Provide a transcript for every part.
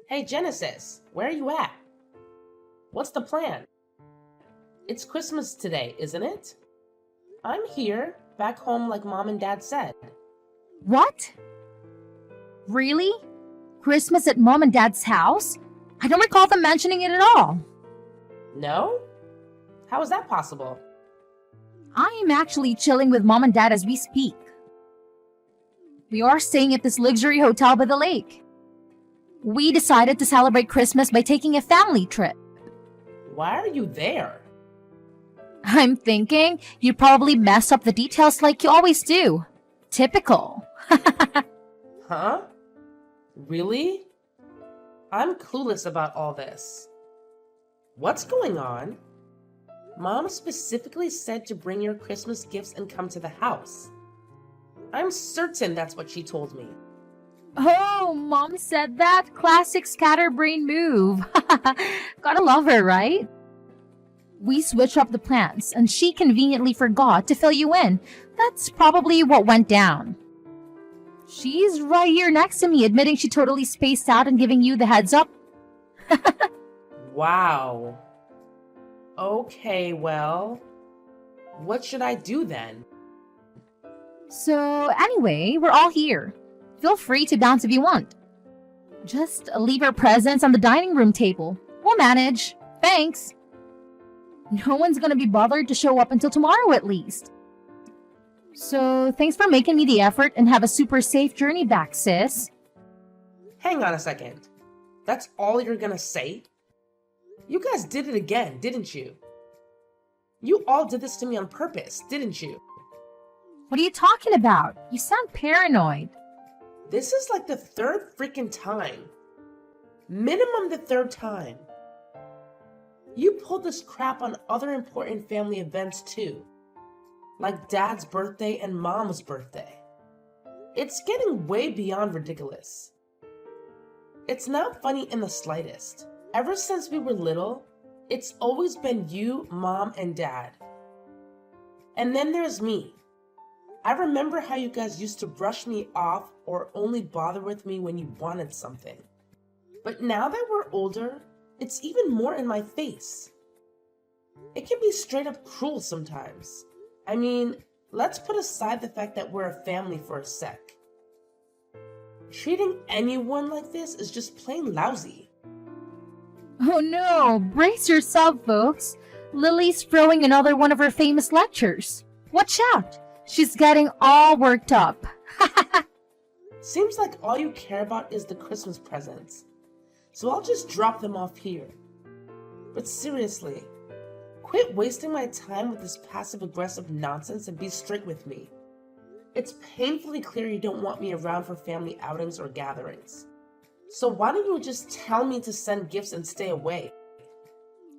Hey Genesis, where are you at? What's the plan? It's Christmas today, isn't it? I'm here, back home like mom and dad said. What? Really? Christmas at mom and dad's house? I don't recall them mentioning it at all. No? How is that possible? I am actually chilling with mom and dad as we speak. We are staying at this luxury hotel by the lake. We decided to celebrate Christmas by taking a family trip. Why are you there? I'm thinking you probably messed up the details like you always do. Typical. Huh? Really? I'm clueless about all this. What's going on? Mom specifically said to bring your Christmas gifts and come to the house. I'm certain that's what she told me. Oh, mom said that? Classic scatterbrain move. Gotta love her, right? We switched up the plans, and she conveniently forgot to fill you in. That's probably what went down. She's right here next to me, admitting she totally spaced out and giving you the heads up. Wow. Okay, well, what should I do then? So, anyway, we're all here. Feel free to bounce if you want. Just leave your presents on the dining room table. We'll manage. Thanks. No one's gonna be bothered to show up until tomorrow at least. So, thanks for making me the effort and have a super safe journey back, sis. Hang on a second. That's all you're gonna say? You guys did it again, didn't you? You all did this to me on purpose, didn't you? What are you talking about? You sound paranoid. This is like the third freaking time. Minimum the third time. You pulled this crap on other important family events too. Like Dad's birthday and Mom's birthday. It's getting way beyond ridiculous. It's not funny in the slightest. Ever since we were little, it's always been you, Mom, and Dad. And then there's me. I remember how you guys used to brush me off or only bother with me when you wanted something. But now that we're older, it's even more in my face. It can be straight up cruel sometimes. I mean, let's put aside the fact that we're a family for a sec. Treating anyone like this is just plain lousy. Oh no, brace yourself, folks. Lily's throwing another one of her famous lectures. Watch out, she's getting all worked up. Seems like all you care about is the Christmas presents. So I'll just drop them off here. But seriously, quit wasting my time with this passive-aggressive nonsense and be straight with me. It's painfully clear you don't want me around for family outings or gatherings. So why don't you just tell me to send gifts and stay away?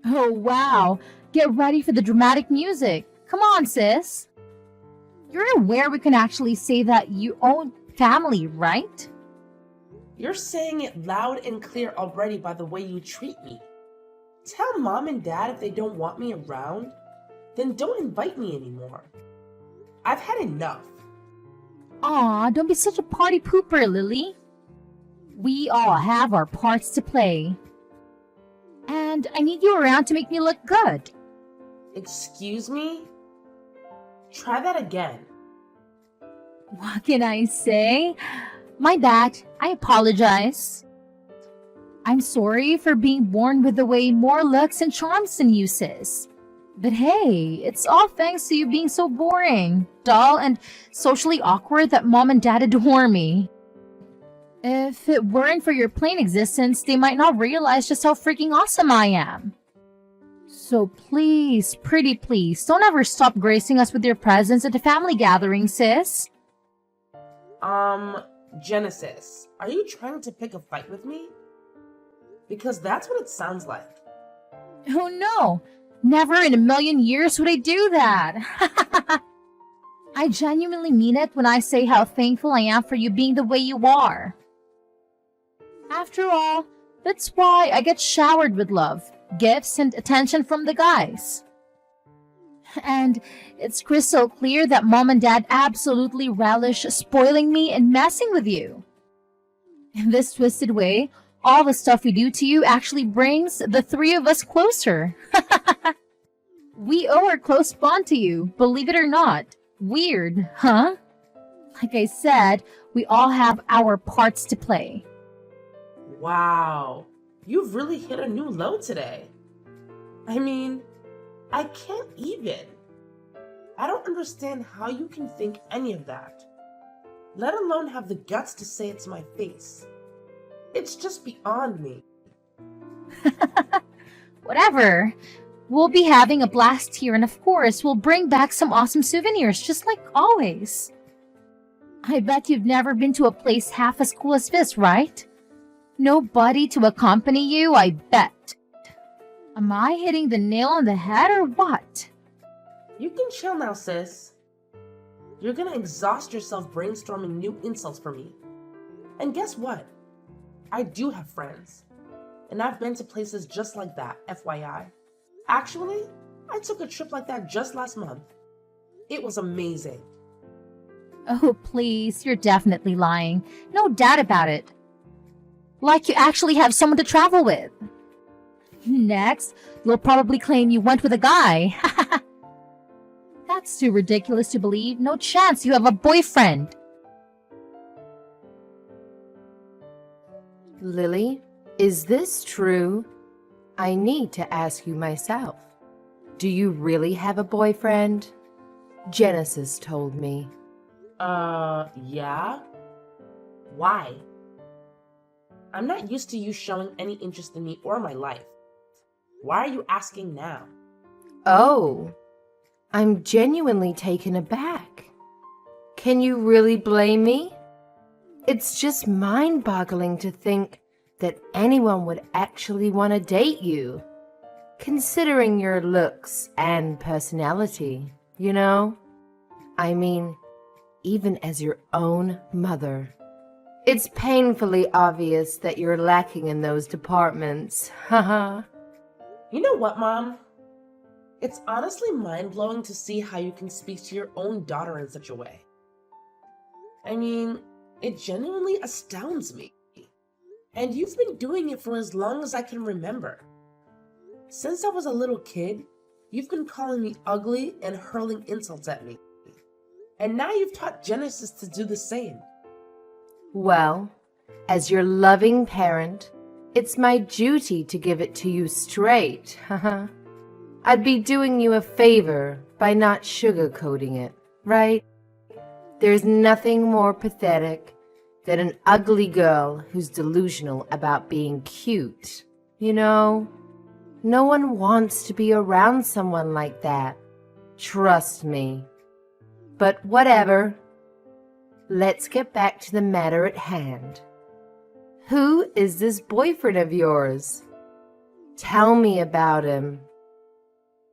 Oh wow, get ready for the dramatic music. Come on, sis. You're aware we can actually say that you own family, right? You're saying it loud and clear already by the way you treat me. Tell Mom and Dad if they don't want me around, then don't invite me anymore. I've had enough. Aw, don't be such a party pooper, Lily. We all have our parts to play. And I need you around to make me look good. Excuse me? Try that again. What can I say? My bad. I apologize. I'm sorry for being born with the way more looks and charms than you, sis. But hey, it's all thanks to you being so boring, dull, and socially awkward that mom and dad adore me. If it weren't for your plain existence, they might not realize just how freaking awesome I am. So please, pretty please, don't ever stop gracing us with your presence at the family gathering, sis. Genesis, are you trying to pick a fight with me? Because that's what it sounds like. Oh no, never in a million years would I do that. I genuinely mean it when I say how thankful I am for you being the way you are. After all, that's why I get showered with love, gifts, and attention from the guys. And it's crystal clear that mom and dad absolutely relish spoiling me and messing with you. In this twisted way, All the stuff we do to you actually brings the three of us closer. We owe our close bond to you, believe it or not. Weird, huh? Like I said, we all have our parts to play. Wow, you've really hit a new low today. I mean, I can't even. I don't understand how you can think any of that, let alone have the guts to say it to my face. It's just beyond me. Whatever. We'll be having a blast here, and of course, we'll bring back some awesome souvenirs, just like always. I bet you've never been to a place half as cool as this, right? Nobody to accompany you, I bet. Am I hitting the nail on the head or what? You can chill now, sis. You're gonna exhaust yourself brainstorming new insults for me. And guess what? I do have friends. And I've been to places just like that, FYI. Actually, I took a trip like that just last month. It was amazing. Oh, please, you're definitely lying. No doubt about it. Like you actually have someone to travel with. Next, you'll probably claim you went with a guy. That's too ridiculous to believe. No chance you have a boyfriend. Lily, is this true? I need to ask you myself. Do you really have a boyfriend? Genesis told me. Yeah? Why? I'm not used to you showing any interest in me or my life. Why are you asking now? Oh, I'm genuinely taken aback. Can you really blame me? It's just mind-boggling to think that anyone would actually want to date you, considering your looks and personality, you know? I mean, even as your own mother. It's painfully obvious that you're lacking in those departments. Haha. You know what, Mom? It's honestly mind-blowing to see how you can speak to your own daughter in such a way. I mean, it genuinely astounds me. And you've been doing it for as long as I can remember. Since I was a little kid, you've been calling me ugly and hurling insults at me. And now you've taught Genesis to do the same. Well, as your loving parent, it's my duty to give it to you straight. Haha. I'd be doing you a favor by not sugarcoating it, right? There's nothing more pathetic than an ugly girl who's delusional about being cute. You know, no one wants to be around someone like that. Trust me. But whatever. Let's get back to the matter at hand. Who is this boyfriend of yours? Tell me about him.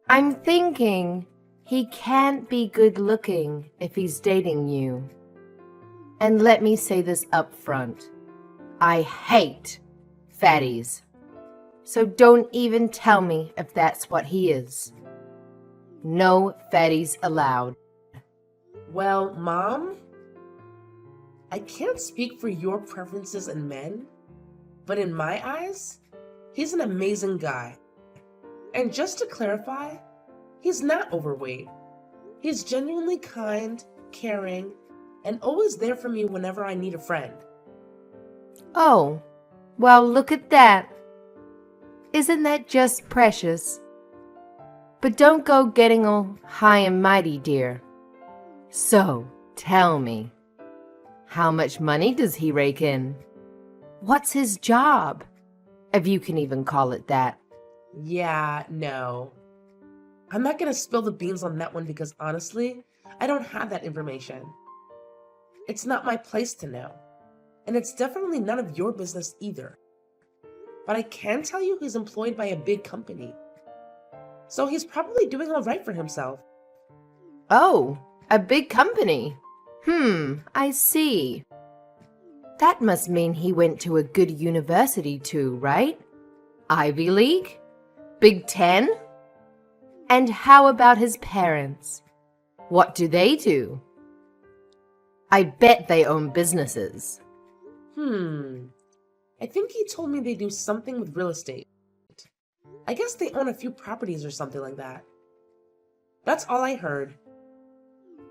I'm thinking he can't be good looking if he's dating you. And let me say this up front. I hate fatties. So don't even tell me if that's what he is. No fatties allowed. Well, Mom, I can't speak for your preferences in men, but in my eyes, he's an amazing guy. And just to clarify, he's not overweight. He's genuinely kind, caring, and always there for me whenever I need a friend. Oh, well, look at that. Isn't that just precious? But don't go getting all high and mighty, dear. So, tell me, how much money does he rake in? What's his job? If you can even call it that. Yeah, no. I'm not gonna spill the beans on that one because honestly, I don't have that information. It's not my place to know. And it's definitely none of your business either. But I can tell you he's employed by a big company. So he's probably doing all right for himself. Oh, a big company. I see. That must mean he went to a good university too, right? Ivy League? Big Ten? And how about his parents? What do they do? I bet they own businesses. I I think he told me they do something with real estate. I guess they own a few properties or something like that. That's all I heard.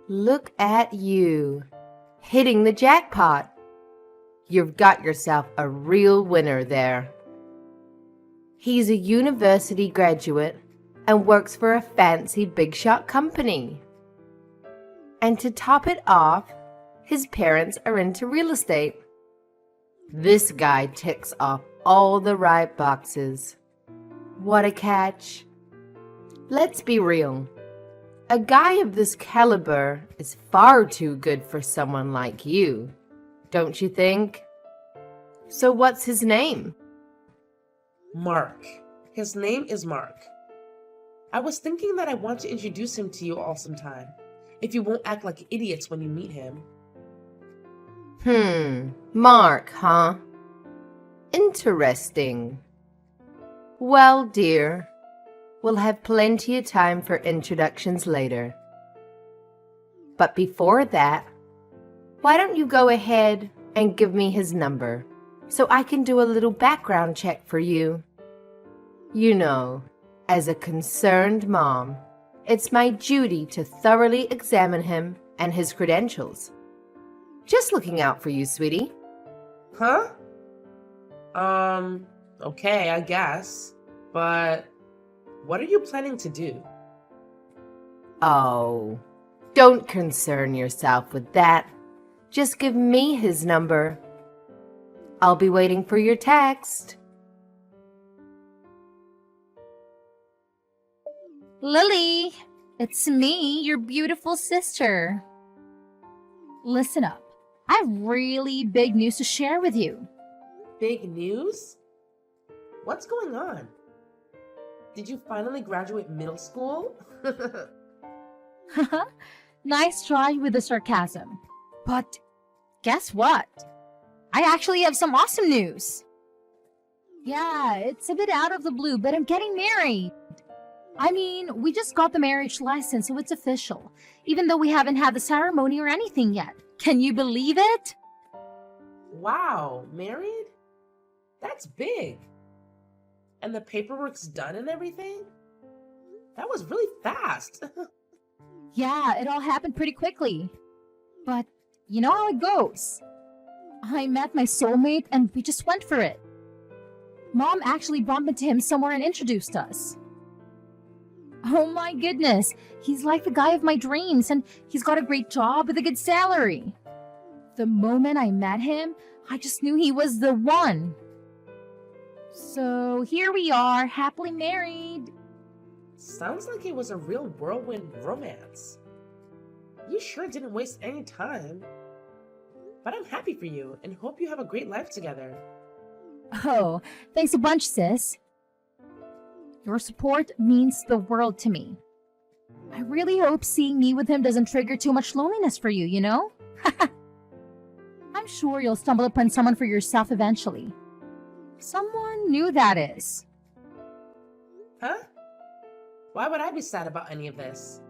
Look at you, hitting the jackpot. You've got yourself a real winner there. He's a university graduate and works for a fancy big shot company. And to top it off, his parents are into real estate. This guy ticks off all the right boxes. What a catch. Let's be real. A guy of this caliber is far too good for someone like you, don't you think? So what's his name? Mark. His name is Mark. I was thinking that I want to introduce him to you all sometime, if you won't act like idiots when you meet him. Mark, huh? Interesting. Well, dear, we'll have plenty of time for introductions later. But before that, why don't you go ahead and give me his number so I can do a little background check for you? You know, as a concerned mom, it's my duty to thoroughly examine him and his credentials. Just looking out for you, sweetie. Huh? Okay, I guess. But what are you planning to do? Oh, don't concern yourself with that. Just give me his number. I'll be waiting for your text. Lily, it's me, your beautiful sister. Listen up. I have really big news to share with you. Big news? What's going on? Did you finally graduate middle school? Nice try with the sarcasm. But guess what? I actually have some awesome news. Yeah, it's a bit out of the blue, but I'm getting married. I mean, we just got the marriage license, so it's official, even though we haven't had the ceremony or anything yet. Can you believe it? Wow, married? That's big. And the paperwork's done and everything? That was really fast. Yeah, it all happened pretty quickly. But you know how it goes. I met my soulmate and we just went for it. Mom actually bumped into him somewhere and introduced us. Oh my goodness, he's like the guy of my dreams and he's got a great job with a good salary. The moment I met him, I just knew he was the one. So here we are, happily married. Sounds like it was a real whirlwind romance. You sure didn't waste any time. But I'm happy for you and hope you have a great life together. Oh, thanks a bunch, sis. Your support means the world to me. I really hope seeing me with him doesn't trigger too much loneliness for you, you know? I'm sure you'll stumble upon someone for yourself eventually. Someone new, that is. Huh? Why would I be sad about any of this?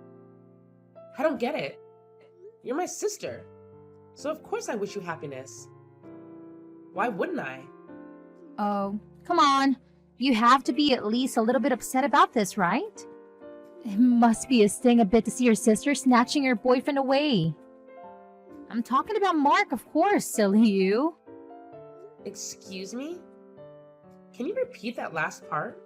I don't get it. You're my sister. So of course I wish you happiness. Why wouldn't I? Oh, come on. You have to be at least a little bit upset about this, right? It must be a sting a bit to see your sister snatching your boyfriend away. I'm talking about Mark, of course, silly you. Excuse me? Can you repeat that last part?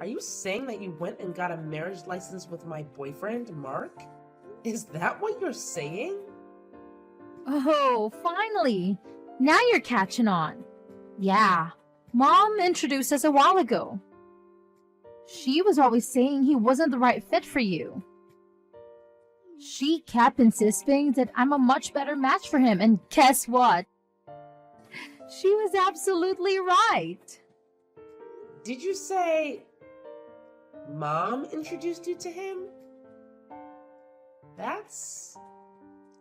Are you saying that you went and got a marriage license with my boyfriend, Mark? Is that what you're saying? Oh, finally. Now you're catching on. Yeah, Mom introduced us a while ago. She was always saying he wasn't the right fit for you. She kept insisting that I'm a much better match for him, and guess what? She was absolutely right. Did you say Mom introduced you to him? That's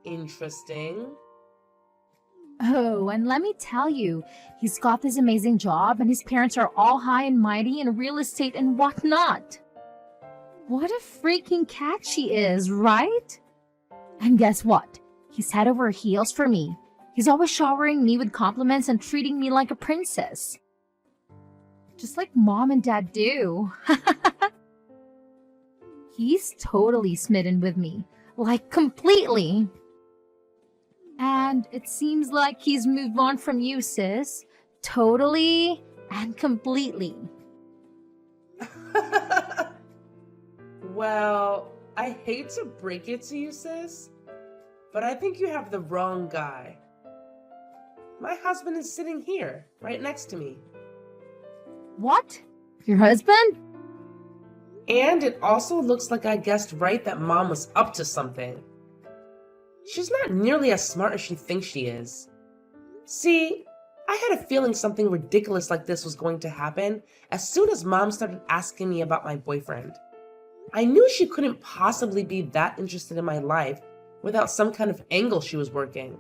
interesting. Oh, and let me tell you, he's got this amazing job and his parents are all high and mighty in real estate and whatnot. What a freaking catch she is, right? And guess what? He's head over heels for me. He's always showering me with compliments and treating me like a princess. Just like mom and dad do. He's totally smitten with me. Like, completely. And it seems like he's moved on from you, sis. Totally and completely. Well, I hate to break it to you, sis, but I think you have the wrong guy. My husband is sitting here, right next to me. What? Your husband? And it also looks like I guessed right that Mom was up to something. She's not nearly as smart as she thinks she is. See, I had a feeling something ridiculous like this was going to happen as soon as Mom started asking me about my boyfriend. I knew she couldn't possibly be that interested in my life without some kind of angle she was working.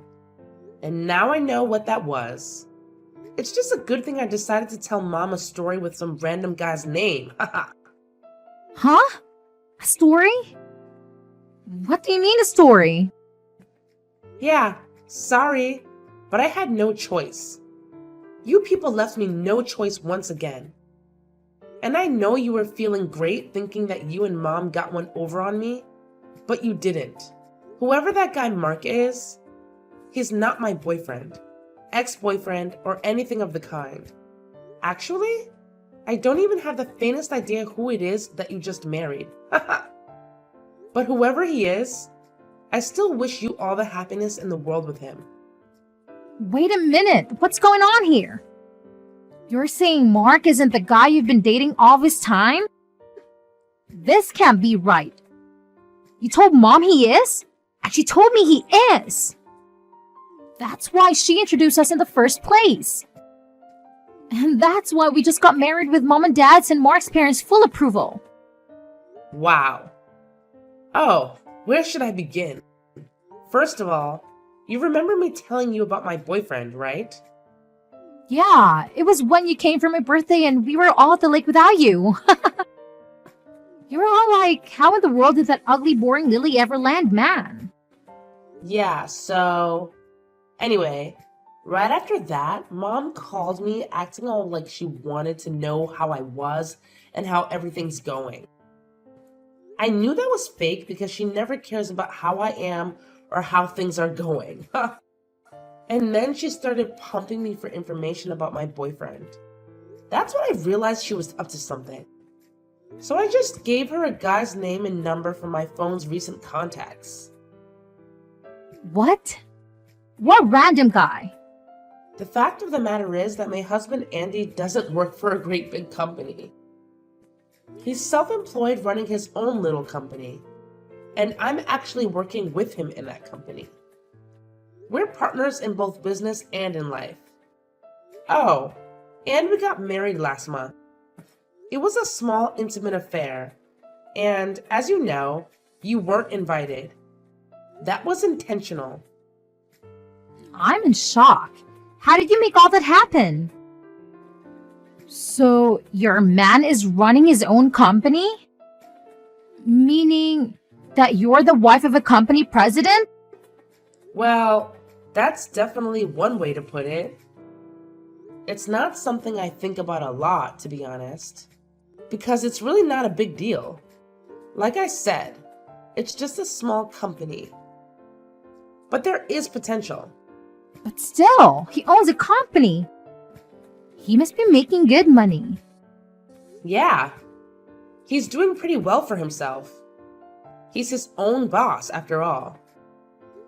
And now I know what that was. It's just a good thing I decided to tell Mom a story with some random guy's name. Huh? A story? What do you mean a story? Yeah, sorry, but I had no choice. You people left me no choice once again. And I know you were feeling great thinking that you and Mom got one over on me, but you didn't. Whoever that guy Mark is, he's not my boyfriend, ex-boyfriend, or anything of the kind. Actually, I don't even have the faintest idea who it is that you just married. But whoever he is, I still wish you all the happiness in the world with him. Wait a minute. What's going on here? You're saying Mark isn't the guy you've been dating all this time? This can't be right. You told Mom he is? And she told me he is. That's why she introduced us in the first place. And that's why we just got married with Mom and Dad's and Mark's parents' full approval. Wow. Oh, where should I begin? First of all, you remember me telling you about my boyfriend, right? Yeah, it was when you came for my birthday and we were all at the lake without you. You were all like, how in the world did that ugly, boring Lily ever land, man? Yeah, so... Anyway, right after that, Mom called me acting all like she wanted to know how I was and how everything's going. I knew that was fake because she never cares about how I am or how things are going. And then she started pumping me for information about my boyfriend. That's when I realized she was up to something. So I just gave her a guy's name and number from my phone's recent contacts. What? What random guy? The fact of the matter is that my husband Andy doesn't work for a great big company. He's self-employed running his own little company. And I'm actually working with him in that company. We're partners in both business and in life. Oh, and we got married last month. It was a small, intimate affair. And as you know, you weren't invited. That was intentional. I'm in shock. How did you make all that happen? So, your man is running his own company? Meaning that you're the wife of a company president? Well, that's definitely one way to put it. It's not something I think about a lot, to be honest, because it's really not a big deal. Like I said, it's just a small company. But there is potential. But still, he owns a company. He must be making good money. Yeah, he's doing pretty well for himself. He's his own boss, after all.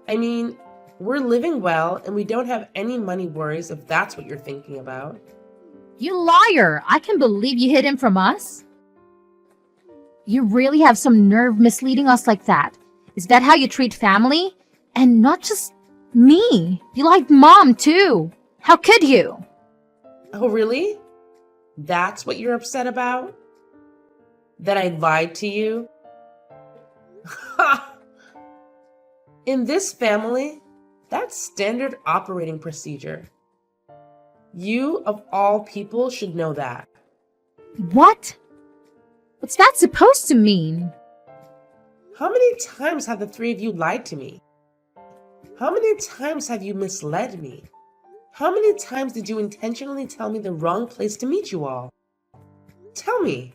I mean, we're living well and we don't have any money worries if that's what you're thinking about. You liar! I can't believe you hid him from us. You really have some nerve misleading us like that. Is that how you treat family? And not just me. You liked Mom, too. How could you? Oh, really? That's what you're upset about? That I lied to you? In this family, that's standard operating procedure. You, of all people, should know that. What? What's that supposed to mean? How many times have the three of you lied to me? How many times have you misled me? How many times did you intentionally tell me the wrong place to meet you all? Tell me,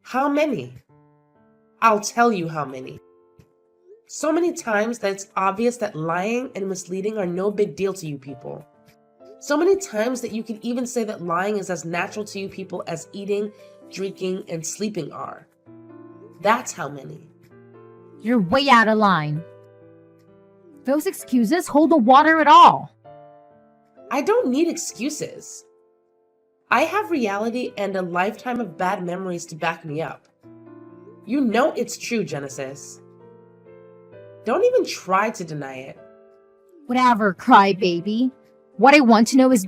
how many? I'll tell you how many. So many times that it's obvious that lying and misleading are no big deal to you people. So many times that you can even say that lying is as natural to you people as eating, drinking, and sleeping are. That's how many. You're way out of line. Those excuses hold no water at all. I don't need excuses. I have reality and a lifetime of bad memories to back me up. You know it's true, Genesis. Don't even try to deny it. Whatever, crybaby. What I want to know is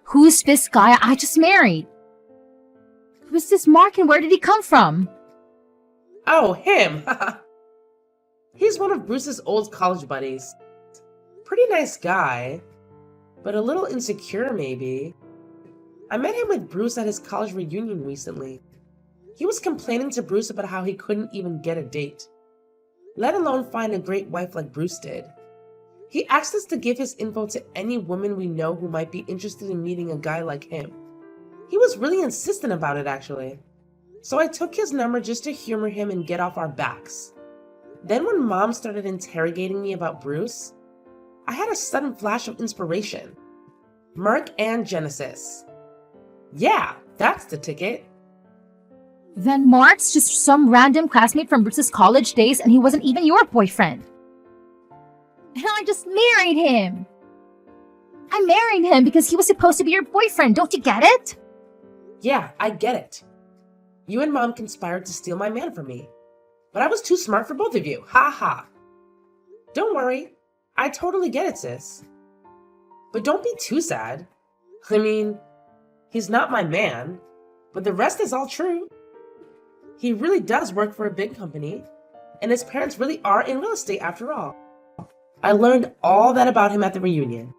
who's this guy I just married? Who's this Mark and where did he come from? Oh, him! He's one of Bruce's old college buddies. Pretty nice guy, but a little insecure maybe. I met him with Bruce at his college reunion recently. He was complaining to Bruce about how he couldn't even get a date, let alone find a great wife like Bruce did. He asked us to give his info to any woman we know who might be interested in meeting a guy like him. He was really insistent about it, actually. So I took his number just to humor him and get off our backs. Then when Mom started interrogating me about Bruce, I had a sudden flash of inspiration. Mark and Genesis. Yeah, that's the ticket. Then Mark's just some random classmate from Bruce's college days and he wasn't even your boyfriend. And I just married him. I married him because he was supposed to be your boyfriend. Don't you get it? Yeah, I get it. You and Mom conspired to steal my man from me. But I was too smart for both of you. Ha ha. Don't worry. I totally get it, sis. But don't be too sad. I mean, he's not my man, but the rest is all true. He really does work for a big company, and his parents really are in real estate after all. I learned all that about him at the reunion.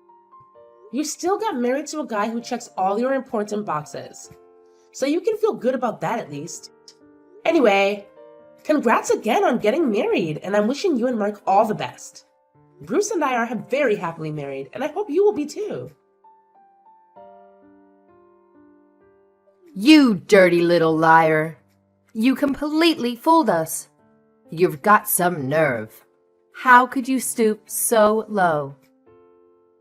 You still got married to a guy who checks all your important boxes, so you can feel good about that at least. Anyway, congrats again on getting married, and I'm wishing you and Mark all the best. Bruce and I are very happily married, and I hope you will be too. You dirty little liar. You completely fooled us. You've got some nerve. How could you stoop so low?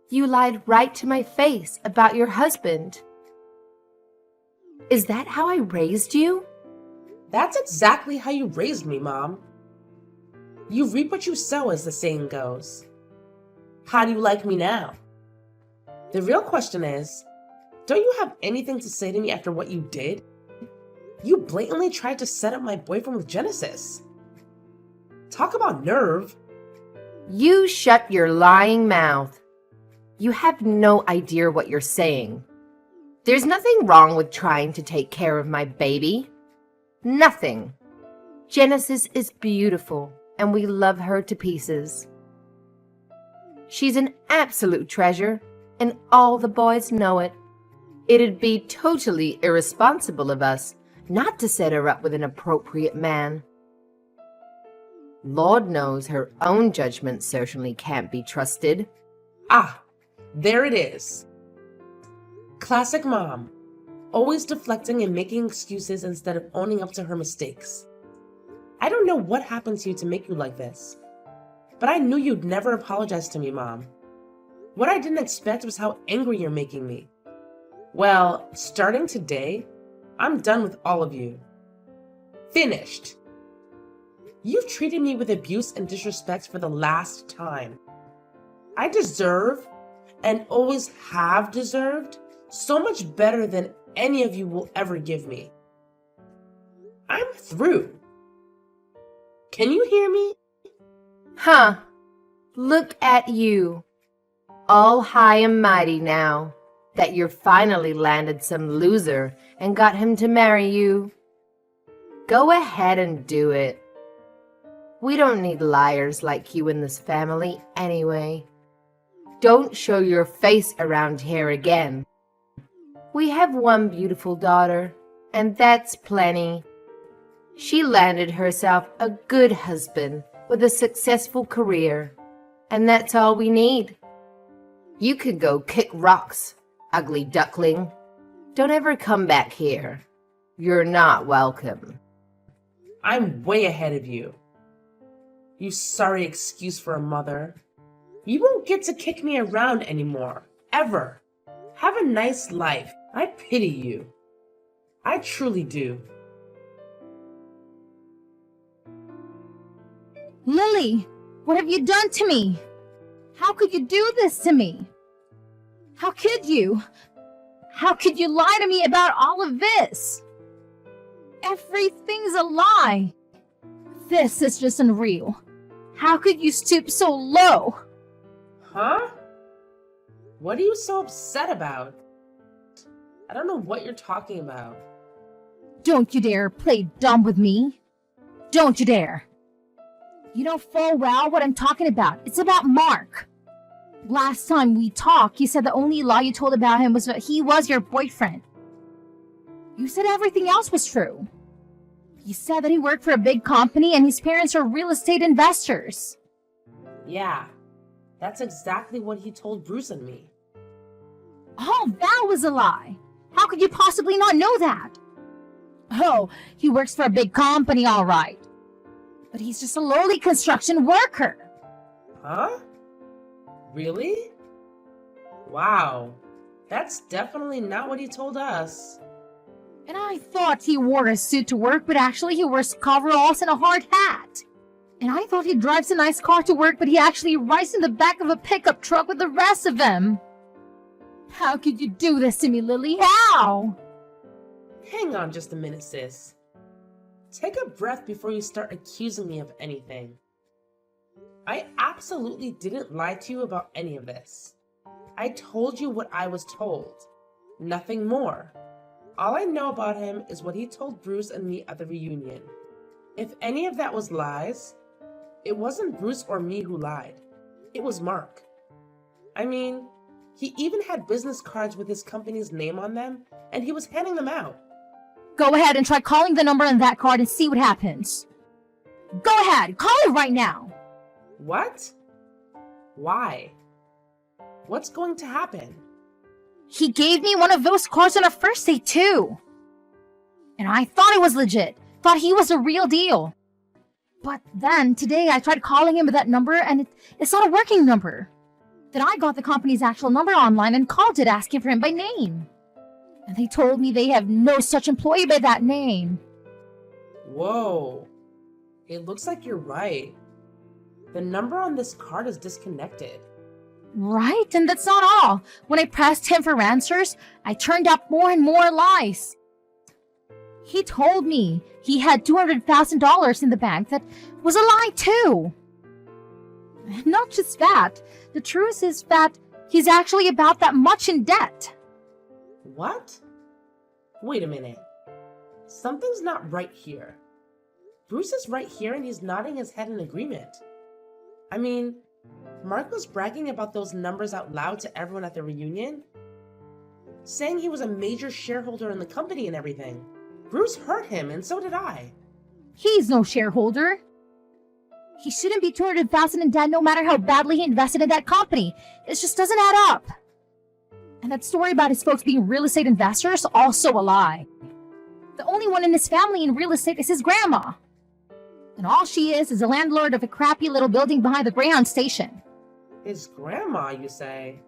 You lied right to my face about your husband. Is that how I raised you? That's exactly how you raised me, Mom. You reap what you sow, as the saying goes. How do you like me now? The real question is, don't you have anything to say to me after what you did? You blatantly tried to set up my boyfriend with Genesis. Talk about nerve. You shut your lying mouth. You have no idea what you're saying. There's nothing wrong with trying to take care of my baby. Nothing. Genesis is beautiful, and we love her to pieces. She's an absolute treasure, and all the boys know it. It'd be totally irresponsible of us not to set her up with an appropriate man. Lord knows her own judgment certainly can't be trusted. Ah, there it is. Classic Mom, always deflecting and making excuses instead of owning up to her mistakes. I don't know what happened to you to make you like this, but I knew you'd never apologize to me, Mom. What I didn't expect was how angry you're making me. Well, starting today, I'm done with all of you. Finished. You've treated me with abuse and disrespect for the last time. I deserve, and always have deserved, so much better than any of you will ever give me. I'm through. Can you hear me? Huh. Look at you. All high and mighty now that you're finally landed some loser and got him to marry you. Go ahead and do it. We don't need liars like you in this family anyway. Don't show your face around here again. We have one beautiful daughter, and that's plenty. She landed herself a good husband with a successful career, And that's all we need. You could go kick rocks, ugly duckling. Don't ever come back here. You're not welcome. I'm way ahead of you. You sorry excuse for a mother. You won't get to kick me around anymore, ever. Have a nice life. I pity you. I truly do. Lily, what have you done to me? How could you do this to me? How could you? How could you lie to me about all of this? Everything's a lie. This is just unreal. How could you stoop so low? Huh? What are you so upset about? I don't know what you're talking about. Don't you dare play dumb with me. Don't you dare. You know full well what I'm talking about. It's about Mark. Last time we talked, you said the only lie you told about him was that he was your boyfriend. You said everything else was true. You said that he worked for a big company and his parents are real estate investors. Yeah, that's exactly what he told Bruce and me. Oh, that was a lie. How could you possibly not know that? Oh, he works for a big company, all right. But he's just a lowly construction worker. Huh? Really? Wow, that's definitely not what he told us. And I thought he wore a suit to work, but actually he wears coveralls and a hard hat. And I thought he drives a nice car to work, but he actually rides in the back of a pickup truck with the rest of them. How could you do this to me, Lily? How? Hang on just a minute, sis. Take a breath before you start accusing me of anything. I absolutely didn't lie to you about any of this. I told you what I was told. Nothing more. All I know about him is what he told Bruce and me at the reunion. If any of that was lies, it wasn't Bruce or me who lied. It was Mark. I mean, he even had business cards with his company's name on them, and he was handing them out. Go ahead and try calling the number on that card and see what happens. Go ahead, call it right now. What? Why? What's going to happen? He gave me one of those cards on our first date too. And I thought it was legit. Thought he was a real deal. But then today I tried calling him with that number and it's not a working number. Then I got the company's actual number online and called it asking for him by name. And they told me they have no such employee by that name. Whoa. It looks like you're right. The number on this card is disconnected. Right? And that's not all. When I pressed him for answers, I turned up more and more lies. He told me he had $200,000 in the bank. That was a lie too. Not just that. The truth is that he's actually about that much in debt. What? Wait a minute. Something's not right here. Bruce is right here and he's nodding his head in agreement. I mean, Mark was bragging about those numbers out loud to everyone at the reunion, saying he was a major shareholder in the company and everything. Bruce heard him, and so did I. He's no shareholder. He shouldn't be $200,000 in debt no matter how badly he invested in that company. It just doesn't add up. And that story about his folks being real estate investors, also a lie. The only one in his family in real estate is his grandma. And all she is a landlord of a crappy little building behind the Greyhound station. His grandma, you say?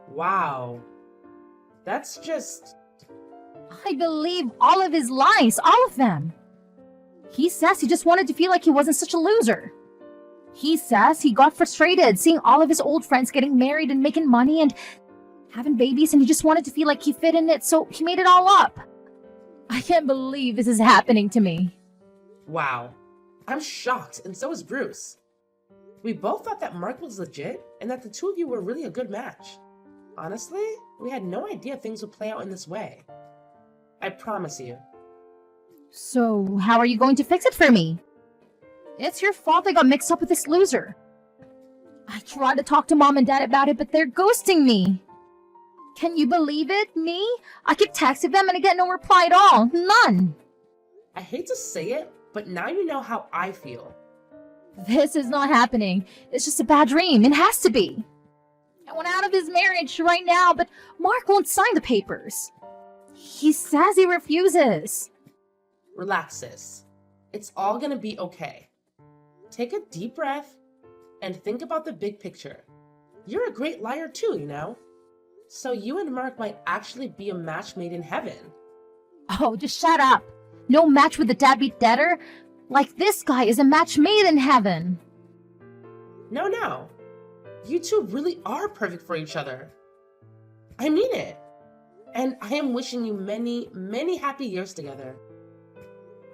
Wow. That's just... I believe all of his lies, all of them. He says he just wanted to feel like he wasn't such a loser. He says he got frustrated seeing all of his old friends getting married and making money and having babies, and he just wanted to feel like he fit in it, so he made it all up. I can't believe this is happening to me. Wow. I'm shocked, and so is Bruce. We both thought that Mark was legit, and that the two of you were really a good match. Honestly, we had no idea things would play out in this way. I promise you. So, how are you going to fix it for me? It's your fault I got mixed up with this loser. I tried to talk to Mom and Dad about it, but they're ghosting me. Can you believe it? Me? I keep texting them and I get no reply at all. None. I hate to say it, but now you know how I feel. This is not happening. It's just a bad dream. It has to be. I want out of his marriage right now, but Mark won't sign the papers. He says he refuses. Relax, sis. It's all gonna be okay. Take a deep breath and think about the big picture. You're a great liar too, you know? So you and Mark might actually be a match made in heaven. Oh, just shut up. No match with the deadbeat debtor? Like this guy is a match made in heaven. No. You two really are perfect for each other. I mean it. And I am wishing you many, many happy years together.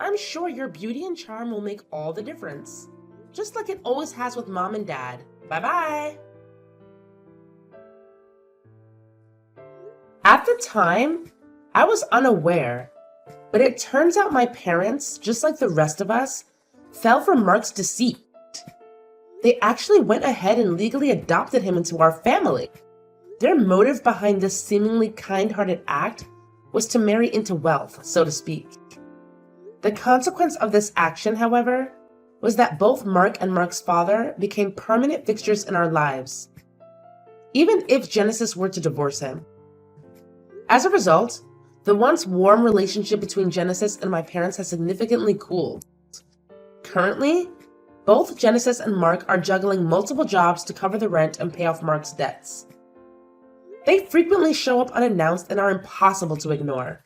I'm sure your beauty and charm will make all the difference. Just like it always has with Mom and Dad. Bye-bye. At the time, I was unaware, but it turns out my parents, just like the rest of us, fell for Mark's deceit. They actually went ahead and legally adopted him into our family. Their motive behind this seemingly kind-hearted act was to marry into wealth, so to speak. The consequence of this action, however, was that both Mark and Mark's father became permanent fixtures in our lives, even if Genesis were to divorce him. As a result, the once warm relationship between Genesis and my parents has significantly cooled. Currently, both Genesis and Mark are juggling multiple jobs to cover the rent and pay off Mark's debts. They frequently show up unannounced and are impossible to ignore.